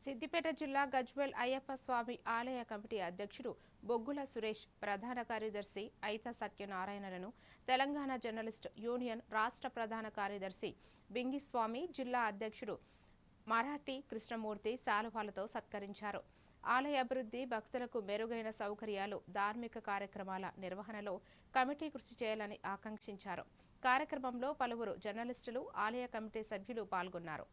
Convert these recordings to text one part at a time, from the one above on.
సిద్దిపేట జిల్లా గజ్వేల్ అయ్యప్ప స్వామి ఆలయ కమిటీ అధ్యక్షుడు బొగ్గుల సురేష్, ప్రధాన కార్యదర్శి ఐత సత్యనారాయణలను తెలంగాణ జర్నలిస్ట్ యూనియన్ రాష్ట్ర ప్రధాన కార్యదర్శి బింగిస్వామి, జిల్లా అధ్యక్షుడు మరాఠీ కృష్ణమూర్తి శాలువాలతో సత్కరించారు. ఆలయ అభివృద్ధి, భక్తులకు మెరుగైన సౌకర్యాలు, ధార్మిక కార్యక్రమాల నిర్వహణలో కమిటీ కృషి చేయాలని ఆకాంక్షించారు. కార్యక్రమంలో పలువురు జర్నలిస్టులు, ఆలయ కమిటీ సభ్యులు పాల్గొన్నారు.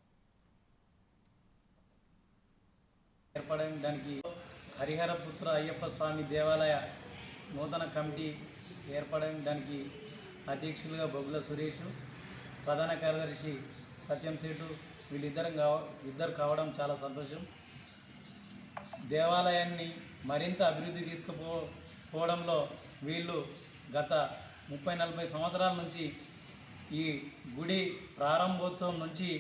ఏర్పడడానికి హరిహరపుత్ర అయ్యప్ప స్వామి దేవాలయ నూతన కమిటీ ఏర్పడడానికి అధ్యక్షులుగా బొగ్గుల సురేష్, ప్రధాన కార్యదర్శి సత్యం సేటు వీళ్ళిద్దరు కావడం చాలా సంతోషం. దేవాలయాన్ని మరింత అభివృద్ధి తీసుకుపోవడంలో వీళ్ళు గత 30-40 సంవత్సరాల నుంచి ఈ గుడి ప్రారంభోత్సవం నుంచి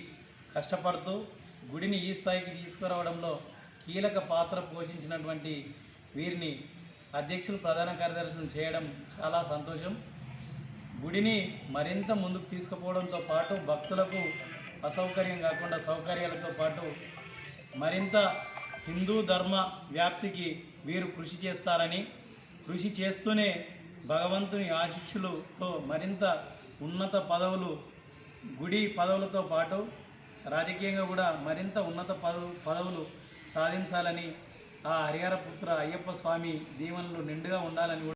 కష్టపడుతూ గుడిని ఈ స్థాయికి తీసుకురావడంలో కీలక పాత్ర పోషించినటువంటి వీరిని అధ్యక్షులు, ప్రధాన కార్యదర్శులు చేయడం చాలా సంతోషం. గుడిని మరింత ముందుకు తీసుకుపోవడంతో పాటు భక్తులకు అసౌకర్యం కాకుండా సౌకర్యాలతో పాటు మరింత హిందూ ధర్మ వ్యాప్తికి వీరు కృషి చేస్తారని, కృషి చేస్తూనే భగవంతుని ఆశీస్సులతో మరింత ఉన్నత పదవులు, గుడి పదవులతో పాటు రాజకీయంగా కూడా మరింత ఉన్నత పదవులు సాధించాలని, ఆ హరిహరపుత్ర అయ్యప్ప స్వామి దీవెనలు నిండుగా ఉండాలని